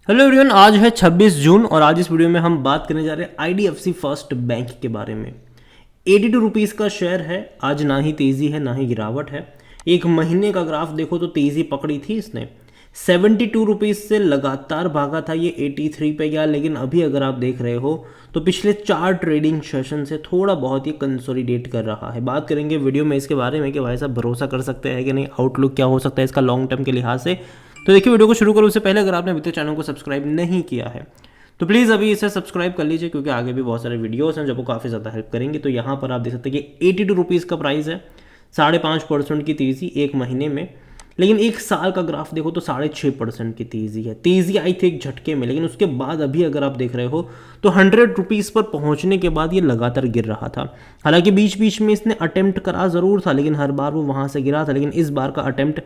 Hello everyone, आज है 26 जून और आज इस वीडियो में हम बात करने जा रहे हैं आईडीएफसी फर्स्ट बैंक के बारे में। 82 रुपीज़ का शेयर है। आज ना ही तेज़ी है ना ही गिरावट है। एक महीने का ग्राफ देखो तो तेज़ी पकड़ी थी इसने। 72 रुपीज़ से लगातार भागा था, ये 83 पे गया, लेकिन अभी अगर आप देख रहे हो तो पिछले 4 ट्रेडिंग सेशन से थोड़ा बहुत ही कंसोलिडेट कर रहा है। बात करेंगे वीडियो में इसके बारे में कि भाई साहब भरोसा कर सकते हैं कि नहीं, आउटलुक क्या हो सकता है इसका लॉन्ग टर्म के लिहाज से। तो देखिए, वीडियो को शुरू करो उससे पहले अगर आपने अभी तक चैनल को सब्सक्राइब नहीं किया है तो प्लीज़ अभी इसे सब्सक्राइब कर लीजिए, क्योंकि आगे भी बहुत सारे वीडियोस हैं जो आपको काफ़ी ज़्यादा हेल्प करेंगे। तो यहाँ पर आप देख सकते हैं कि 82 रुपीज़ का प्राइस है, 5.5% की तेज़ी एक महीने में। लेकिन एक साल का ग्राफ देखो तो 6.5% की तेज़ी है। तेज़ी आई थी एक झटके में, लेकिन उसके बाद अभी अगर आप देख रहे हो तो 100 रुपीज़ पर पहुंचने के बाद ये लगातार गिर रहा था। हालांकि बीच बीच में इसने अटेम्प्ट करा ज़रूर था, लेकिन हर बार वो वहाँ से गिरा था। लेकिन इस बार का अटेम्प्ट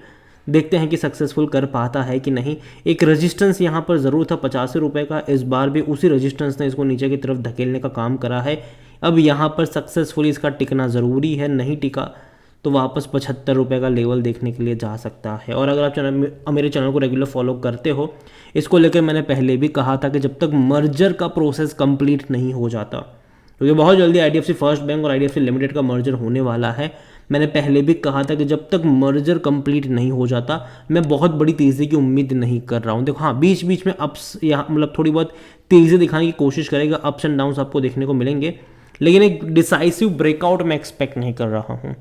देखते हैं कि सक्सेसफुल कर पाता है कि नहीं। एक रेजिस्टेंस यहाँ पर ज़रूर था 85 रुपये का, इस बार भी उसी रेजिस्टेंस ने इसको नीचे की तरफ धकेलने का काम करा है। अब यहाँ पर सक्सेसफुली इसका टिकना ज़रूरी है, नहीं टिका तो वापस 75 रुपये का लेवल देखने के लिए जा सकता है। और अगर आप मेरे चैनल को रेगुलर फॉलो करते हो, इसको लेकर मैंने पहले भी कहा था कि जब तक मर्जर का प्रोसेस कंप्लीट नहीं हो जाता, क्योंकि बहुत जल्दी आईडीएफसी फर्स्ट बैंक और आईडीएफसी लिमिटेड का मर्जर होने वाला है, मैंने पहले भी कहा था कि जब तक मर्जर कंप्लीट नहीं हो जाता मैं बहुत बड़ी तेज़ी की उम्मीद नहीं कर रहा हूँ। देखो हाँ, बीच बीच में अप्स यहाँ मतलब थोड़ी बहुत तेज़ी दिखाने की कोशिश करेगा, अप्स एंड डाउन्स आपको देखने को मिलेंगे, लेकिन एक डिसाइसिव ब्रेकआउट मैं एक्सपेक्ट नहीं कर रहा हूँ।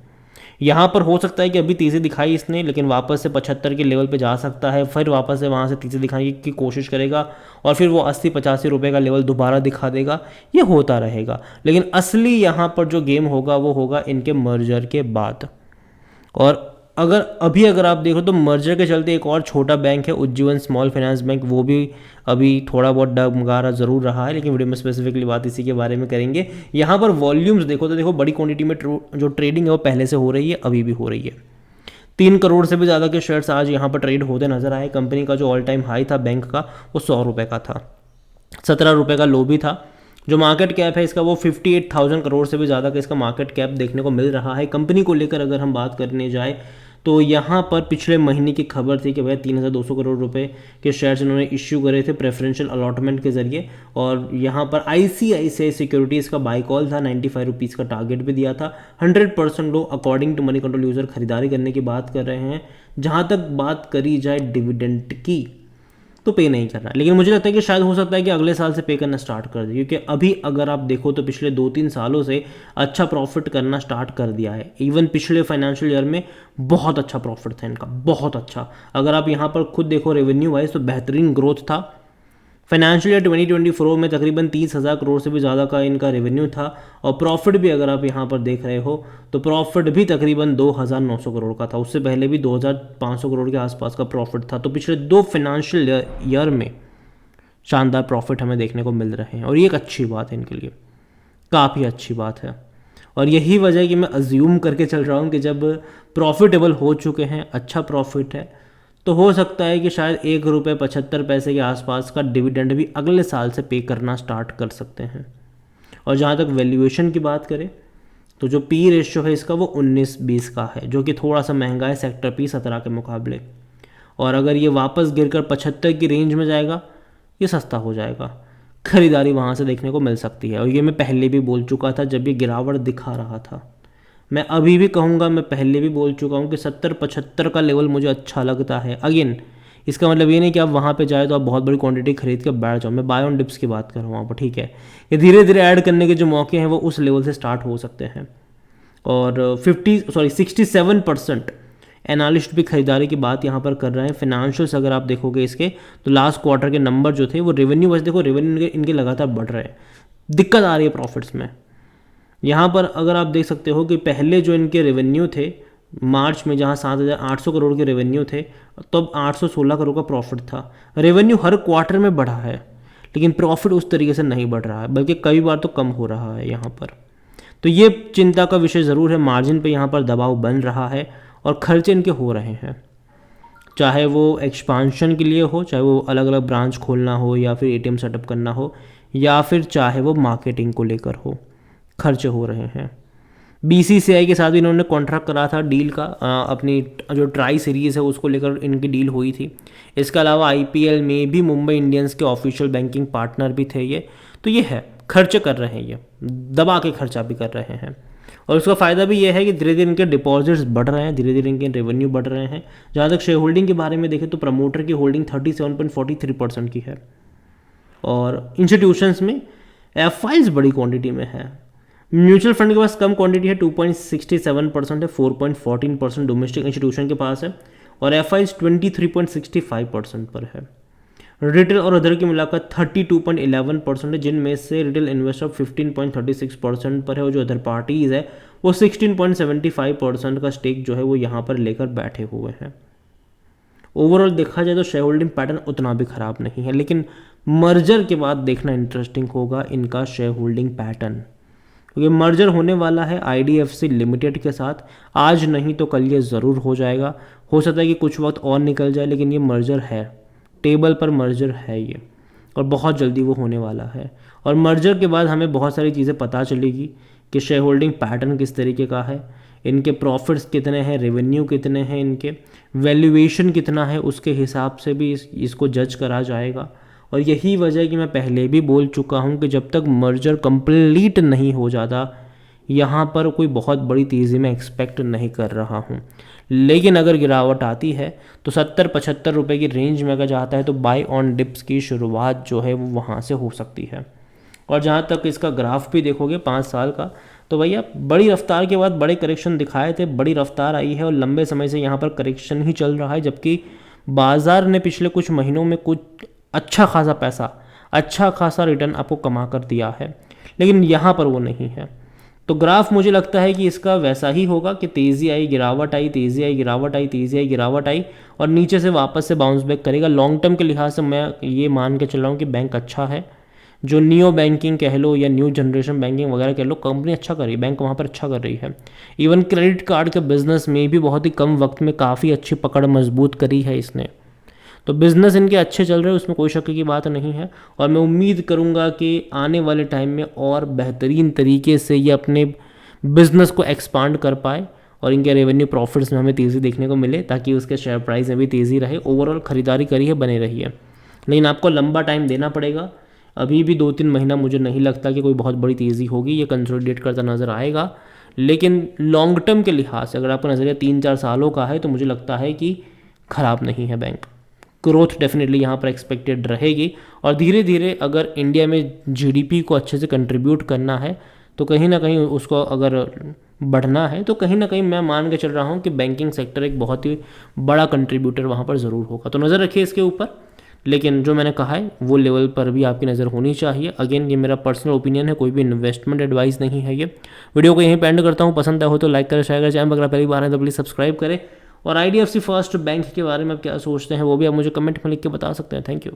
यहाँ पर हो सकता है कि अभी तेज़ी दिखाई इसने, लेकिन वापस से 75 के लेवल पे जा सकता है, फिर वापस से वहाँ से तेज़ी दिखाने की कोशिश करेगा और फिर वो 80-85 रुपये का लेवल दोबारा दिखा देगा। ये होता रहेगा, लेकिन असली यहाँ पर जो गेम होगा वो होगा इनके मर्जर के बाद। और अगर आप देखो तो मर्जर के चलते एक और छोटा बैंक है उज्जीवन स्मॉल फाइनेंस बैंक, वो भी अभी थोड़ा बहुत डगमगा ज़रूर रहा है, लेकिन वीडियो में स्पेसिफिकली बात इसी के बारे में करेंगे। यहाँ पर वॉल्यूम्स देखो तो देखो बड़ी क्वांटिटी में जो ट्रेडिंग है वो पहले से हो रही है, अभी भी हो रही है। 3 करोड़ से भी ज़्यादा के शेयर्स आज यहाँ पर ट्रेड होते नजर आए। कंपनी का जो ऑल टाइम हाई था बैंक का वो 100 रुपये का था, 17 रुपये का लो भी था। जो मार्केट कैप है इसका वो 58,000 करोड़ से भी ज़्यादा का इसका मार्केट कैप देखने को मिल रहा है। कंपनी को लेकर अगर हम बात करने जाए तो यहाँ पर पिछले महीने की खबर थी कि भाई 3,200 करोड़ रुपए के शेयर्स इन्होंने इश्यू करे थे प्रेफरेंशियल अलॉटमेंट के जरिए। और यहाँ पर आईसीआईसीआई सिक्योरिटीज़ का बाई कॉल था, 95 रुपीज़ का टारगेट भी दिया था। 100% लो according to Moneycontrol user खरीदारी करने की बात कर रहे हैं। जहाँ तक बात करी जाए डिविडेंड की तो पे नहीं कर रहा, लेकिन मुझे लगता है कि शायद हो सकता है कि अगले साल से पे करना स्टार्ट कर दे, क्योंकि अभी अगर आप देखो तो पिछले 2-3 सालों से अच्छा प्रॉफिट करना स्टार्ट कर दिया है। इवन पिछले फाइनेंशियल ईयर में बहुत अच्छा प्रॉफिट था इनका, बहुत अच्छा। अगर आप यहाँ पर खुद देखो रेवेन्यू वाइज तो बेहतरीन ग्रोथ था। फाइनेंशियल ईयर 2024 में तकरीबन 30,000 करोड़ से भी ज़्यादा का इनका रेवेन्यू था। और प्रॉफिट भी अगर आप यहाँ पर देख रहे हो तो प्रॉफिट भी तकरीबन 2,900 करोड़ का था। उससे पहले भी 2,500 करोड़ के आसपास का प्रॉफिट था। तो पिछले 2 फाइनेंशियल ईयर में शानदार प्रॉफिट हमें देखने को मिल रहे हैं, और ये एक अच्छी बात है इनके लिए, काफ़ी अच्छी बात है। और यही वजह है कि मैं अज्यूम करके चल रहा हूँ कि जब प्रॉफिटेबल हो चुके हैं, अच्छा प्रॉफिट है, तो हो सकता है कि शायद 1 रुपये 75 पैसे के आसपास का डिविडेंड भी अगले साल से पे करना स्टार्ट कर सकते हैं। और जहाँ तक वैल्यूएशन की बात करें तो जो पी रेशियो है इसका वो 19-20 का है, जो कि थोड़ा सा महंगा है सेक्टर पी 17 के मुकाबले। और अगर ये वापस गिरकर 75 की रेंज में जाएगा, ये सस्ता हो जाएगा, खरीदारी वहाँ से देखने को मिल सकती है। और ये मैं पहले भी बोल चुका था जब ये गिरावट दिखा रहा था। मैं अभी भी कहूँगा, मैं पहले भी बोल चुका हूँ कि 70-75 का लेवल मुझे अच्छा लगता है। अगेन इसका मतलब ये नहीं कि आप वहाँ पे जाए तो आप बहुत बड़ी क्वांटिटी खरीद के बैठ जाओ। मैं बाय ऑन डिप्स की बात कर रहा हूँ वहाँ पर, ठीक है। ये धीरे धीरे ऐड करने के जो मौके हैं वो उस लेवल से स्टार्ट हो सकते हैं। और 67% एनालिस्ट भी खरीदारी की बात यहाँ पर कर रहे हैं। फिनेंशियल्स अगर आप देखोगे इसके तो लास्ट क्वार्टर के नंबर जो थे वो रेवेन्यू वाइज देखो, रेवेन्यू इनके लगातार बढ़ रहे हैं, दिक्कत आ रही है प्रॉफिट्स में। यहाँ पर अगर आप देख सकते हो कि पहले जो इनके रेवेन्यू थे मार्च में, जहाँ 7,800 करोड़ के रेवेन्यू थे, तब 816 करोड़ का प्रॉफिट था। रेवेन्यू हर क्वार्टर में बढ़ा है, लेकिन प्रॉफिट उस तरीके से नहीं बढ़ रहा है, बल्कि कई बार तो कम हो रहा है यहाँ पर। तो ये चिंता का विषय ज़रूर है। मार्जिन पे यहाँ पर दबाव बन रहा है और खर्चे इनके हो रहे हैं, चाहे वो एक्सपांशन के लिए हो, चाहे वो अलग अलग ब्रांच खोलना हो, या फिर एटीएम सेटअप करना हो, या फिर चाहे वो मार्केटिंग को लेकर हो, खर्चे हो रहे हैं। BCCI के साथ भी इन्होंने कॉन्ट्रैक्ट करा था डील का, अपनी जो ट्राई सीरीज़ है उसको लेकर इनकी डील हुई थी। इसके अलावा IPL में भी मुंबई इंडियंस के ऑफिशियल बैंकिंग पार्टनर भी थे ये। तो ये है, खर्च कर रहे हैं, ये दबा के खर्चा भी कर रहे हैं। और उसका फ़ायदा भी ये है कि धीरे धीरे इनके डिपॉजिट्स बढ़ रहे हैं, धीरे धीरे इनके रेवेन्यू बढ़ रहे हैं। जहाँ तक शेयर होल्डिंग के बारे में देखें तो प्रमोटर की होल्डिंग 37.43% की है, और इंस्टीट्यूशंस में FIs बड़ी क्वांटिटी में है। म्यूचुअल फंड के पास कम क्वांटिटी है, 2.67% है, 4.14% डोमेस्टिक इंस्टीट्यूशन के पास है, और FIs 23.65% पर है। रिटेल और अदर की मिलाकर 32.11% है, जिनमें से रिटेल इन्वेस्टर 15.36% पर है, और जो अदर पार्टीज़ है वो 16.75% का स्टेक जो है वो यहाँ पर लेकर बैठे हुए हैं। ओवरऑल देखा जाए तो शेयर होल्डिंग पैटर्न उतना भी ख़राब नहीं है, लेकिन मर्जर के बाद देखना इंटरेस्टिंग होगा इनका शेयर होल्डिंग पैटर्न, क्योंकि मर्जर होने वाला है IDFC लिमिटेड के साथ। आज नहीं तो कल ये ज़रूर हो जाएगा, हो सकता है कि कुछ वक्त और निकल जाए, लेकिन ये मर्जर है, टेबल पर मर्जर है ये, और बहुत जल्दी वो होने वाला है। और मर्जर के बाद हमें बहुत सारी चीज़ें पता चलेगी कि शेयर होल्डिंग पैटर्न किस तरीके का है, इनके प्रॉफिट्स कितने हैं, रेवेन्यू कितने हैं, इनके वैल्यूएशन कितना है, उसके हिसाब से भी इसको जज करा जाएगा। और यही वजह है कि मैं पहले भी बोल चुका हूँ कि जब तक मर्जर कंप्लीट नहीं हो जाता, यहाँ पर कोई बहुत बड़ी तेज़ी में एक्सपेक्ट नहीं कर रहा हूँ। लेकिन अगर गिरावट आती है तो 70-75 रुपये की रेंज में अगर जाता है तो बाय ऑन डिप्स की शुरुआत जो है वो वहाँ से हो सकती है। और जहाँ तक इसका ग्राफ भी देखोगे 5 साल का, तो भैया बड़ी रफ्तार के बाद बड़े करेक्शन दिखाए थे, बड़ी रफ्तार आई है और लंबे समय से यहाँ पर करेक्शन ही चल रहा है, जबकि बाज़ार ने पिछले कुछ महीनों में कुछ अच्छा खासा पैसा, अच्छा खासा रिटर्न आपको कमा कर दिया है, लेकिन यहाँ पर वो नहीं है। तो ग्राफ मुझे लगता है कि इसका वैसा ही होगा कि तेज़ी आई, गिरावट आई, तेज़ी आई, गिरावट आई, तेज़ी आई, गिरावट आई, और नीचे से वापस से बाउंस बैक करेगा। लॉन्ग टर्म के लिहाज से मैं ये मान के चल रहा हूँ कि बैंक अच्छा है, जो नियो बैंकिंग कह लो या न्यू जनरेशन बैंकिंग वगैरह कह लो, कंपनी अच्छा कर रही है, बैंक वहाँ पर अच्छा कर रही है। इवन क्रेडिट कार्ड के बिजनेस में भी बहुत ही कम वक्त में काफ़ी अच्छी पकड़ मजबूत करी है इसने। तो बिज़नेस इनके अच्छे चल रहे हैं, उसमें कोई शक की बात नहीं है। और मैं उम्मीद करूंगा कि आने वाले टाइम में और बेहतरीन तरीके से ये अपने बिज़नेस को एक्सपांड कर पाए और इनके रेवेन्यू प्रॉफिट्स में हमें तेज़ी देखने को मिले, ताकि उसके शेयर प्राइस में भी तेज़ी रहे, ओवरऑल ख़रीदारी करी है बने रही है। लेकिन आपको लंबा टाइम देना पड़ेगा, अभी भी 2-3 महीना मुझे नहीं लगता कि कोई बहुत बड़ी तेज़ी होगी, ये कंसोलिडेट करता नज़र आएगा। लेकिन लॉन्ग टर्म के लिहाज से अगर आपका नज़रिया 3-4 सालों का है तो मुझे लगता है कि ख़राब नहीं है बैंक, ग्रोथ डेफिनेटली यहाँ पर एक्सपेक्टेड रहेगी। और धीरे धीरे अगर इंडिया में GDP को अच्छे से कंट्रीब्यूट करना है तो कहीं ना कहीं उसको अगर बढ़ना है तो कहीं ना कहीं मैं मान के चल रहा हूँ कि बैंकिंग सेक्टर एक बहुत ही बड़ा कंट्रीब्यूटर वहाँ पर ज़रूर होगा। तो नज़र रखिए इसके ऊपर, लेकिन जो मैंने कहा है वो लेवल पर भी आपकी नज़र होनी चाहिए। अगेन ये मेरा पर्सनल ओपिनियन है, कोई भी इन्वेस्टमेंट एडवाइस नहीं है ये। वीडियो को यहीं पे एंड करता हूँ, पसंद आया हो तो लाइक करें, शेयर करें, चैनल अगर पहली बार है तो प्लीज़ सब्सक्राइब करें। और IDFC फर्स्ट बैंक के बारे में आप क्या सोचते हैं वो भी आप मुझे कमेंट में लिख के बता सकते हैं। Thank you.